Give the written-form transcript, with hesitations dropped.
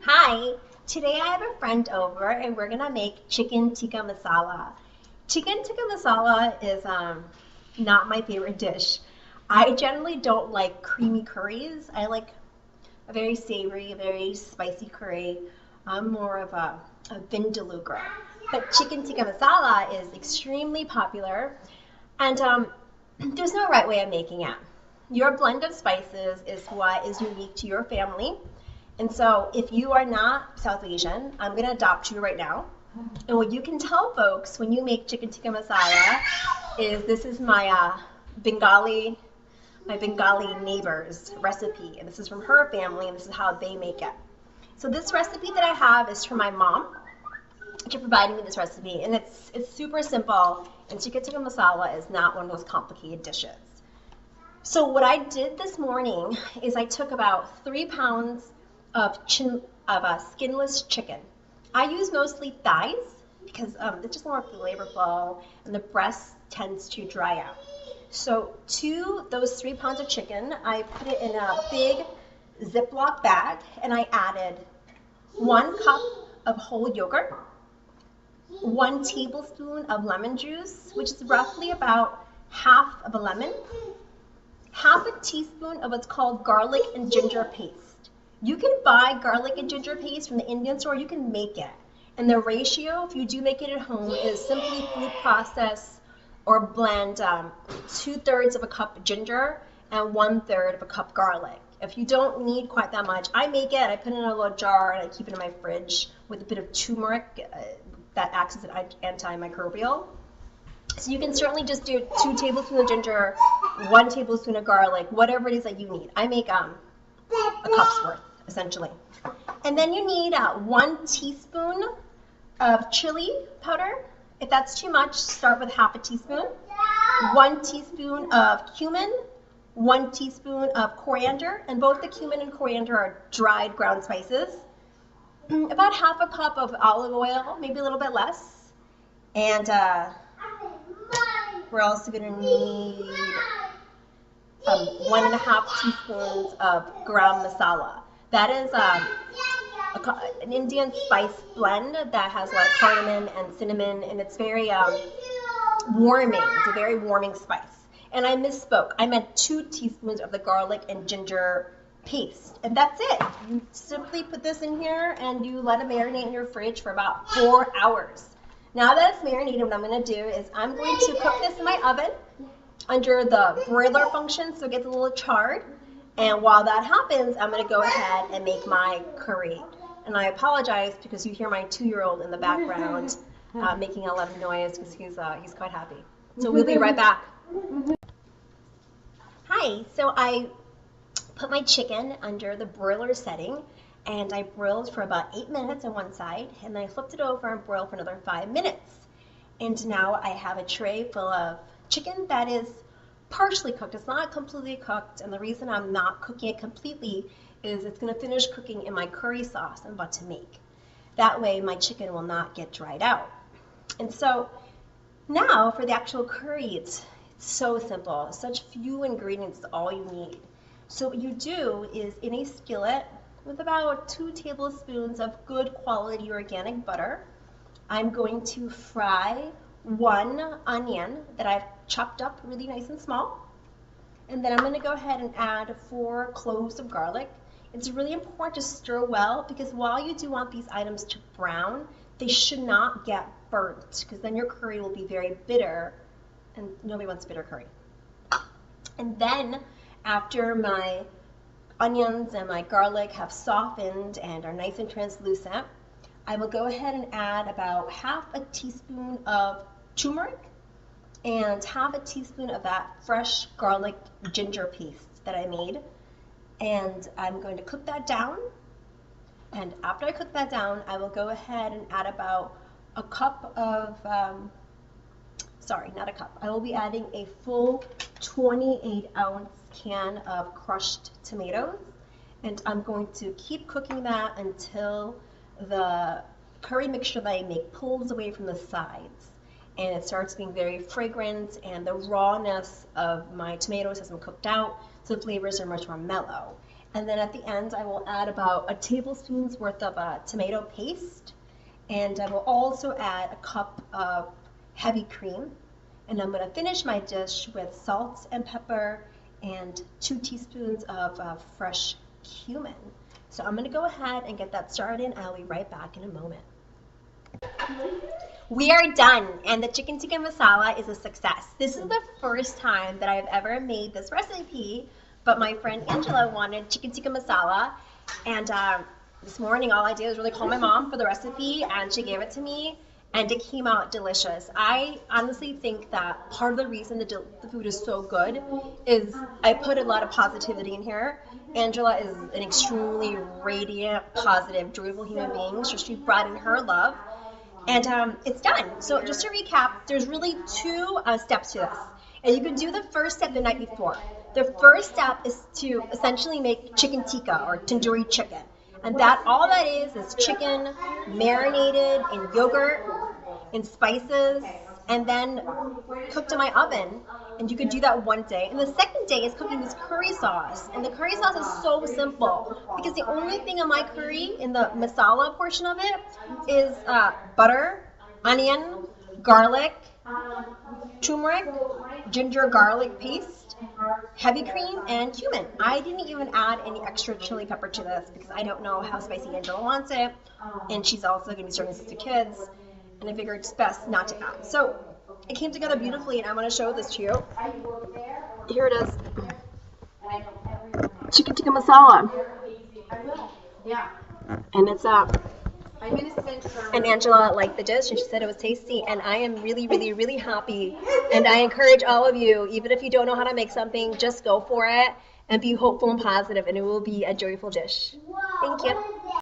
Hi, today I have a friend over and we're gonna make chicken tikka masala. Chicken tikka masala is not my favorite dish. I generally don't like creamy curries. I like a very savory, very spicy curry. I'm more of a vindaloo girl. But chicken tikka masala is extremely popular and there's no right way of making it. Your blend of spices is what is unique to your family. And so if you are not South Asian, I'm going to adopt you right now. And what you can tell folks when you make chicken tikka masala is this is Bengali, my Bengali neighbor's recipe. And this is from her family, and this is how they make it. So this recipe that I have is from my mom. She provided me this recipe, and it's super simple. And chicken tikka masala is not one of those complicated dishes. So what I did this morning is I took about 3 pounds of skinless chicken. I use mostly thighs because it's just more flavorful and the breast tends to dry out. So to those 3 pounds of chicken, I put it in a big Ziploc bag and I added 1 cup of whole yogurt, 1 tablespoon of lemon juice, which is roughly about half of a lemon, half a teaspoon of what's called garlic and ginger paste. You can buy garlic and ginger paste from the Indian store, you can make it. And the ratio, if you do make it at home, is simply food process or blend 2/3 of a cup ginger and 1/3 of a cup garlic. If you don't need quite that much, I make it, I put it in a little jar and I keep it in my fridge with a bit of turmeric that acts as an antimicrobial. So you can certainly just do 2 tablespoons of ginger, 1 tablespoon of garlic, whatever it is that you need. I make a cup's worth, essentially. And then you need 1 teaspoon of chili powder. If that's too much, start with half a teaspoon. 1 teaspoon of cumin, 1 teaspoon of coriander, and both the cumin and coriander are dried ground spices. About half a cup of olive oil, maybe a little bit less. And we're also going to need 1.5 teaspoons of garam masala. That is an Indian spice blend that has a lot of cardamom and cinnamon, and it's very warming. It's a very warming spice. And I misspoke. I meant 2 teaspoons of the garlic and ginger paste. And that's it. You simply put this in here and you let it marinate in your fridge for about 4 hours. Now that it's marinated, what I'm going to do is I'm going to cook this in my oven under the broiler function so it gets a little charred. And while that happens, I'm going to go ahead and make my curry. And I apologize because you hear my 2-year-old in the background making a lot of noise because he's quite happy. So we'll be right back. Hi, so I put my chicken under the broiler setting and I broiled for about 8 minutes on one side and then I flipped it over and broiled for another 5 minutes. And now I have a tray full of chicken that is partially cooked. It's not completely cooked, and the reason I'm not cooking it completely is it's going to finish cooking in my curry sauce I'm about to make. That way my chicken will not get dried out. And so now for the actual curry, it's so simple. Such few ingredients is all you need. So what you do is in a skillet with about 2 tablespoons of good quality organic butter, I'm going to fry 1 onion that I've chopped up really nice and small. And then I'm going to go ahead and add 4 cloves of garlic. It's really important to stir well because while you do want these items to brown, they should not get burnt because then your curry will be very bitter and nobody wants bitter curry. And then after my onions and my garlic have softened and are nice and translucent, I will go ahead and add about half a teaspoon of turmeric and half a teaspoon of that fresh garlic ginger paste that I made. And I'm going to cook that down. And after I cook that down, I will go ahead and add about a cup of, sorry, not a cup. I will be adding a full 28-ounce can of crushed tomatoes. And I'm going to keep cooking that until the curry mixture that I make pulls away from the sides and it starts being very fragrant and the rawness of my tomatoes hasn't cooked out, so the flavors are much more mellow. And then at the end, I will add about a tablespoon's worth of tomato paste. And I will also add a cup of heavy cream. And I'm going to finish my dish with salt and pepper and 2 teaspoons of fresh cumin. So I'm going to go ahead and get that started. I'll be right back in a moment. We are done, and the chicken tikka masala is a success. This is the first time that I've ever made this recipe, but my friend Angela wanted chicken tikka masala, and this morning all I did was really call my mom for the recipe, and she gave it to me, and it came out delicious. I honestly think that part of the reason the food is so good is I put a lot of positivity in here. Angela is an extremely radiant, positive, joyful human being, so she brought in her love. And it's done. So just to recap, there's really 2 steps to this. And you can do the first step the night before. The first step is to essentially make chicken tikka or tandoori chicken. And all that is chicken marinated in yogurt, in spices, and then cooked in my oven. And you could do that one day. And the second day is cooking this curry sauce. And the curry sauce is so simple because the only thing in my curry, in the masala portion of it, is butter, onion, garlic, turmeric, ginger garlic paste, heavy cream, and cumin. I didn't even add any extra chili pepper to this because I don't know how spicy Angela wants it. And she's also going to be serving this to kids. And I figured it's best not to add. So it came together beautifully, and I'm going to show this to you. Here it is. Chicken tikka masala. And it's and Angela liked the dish, and she said it was tasty, and I am really, really, really happy. And I encourage all of you, even if you don't know how to make something, just go for it and be hopeful and positive, and it will be a joyful dish. Thank you.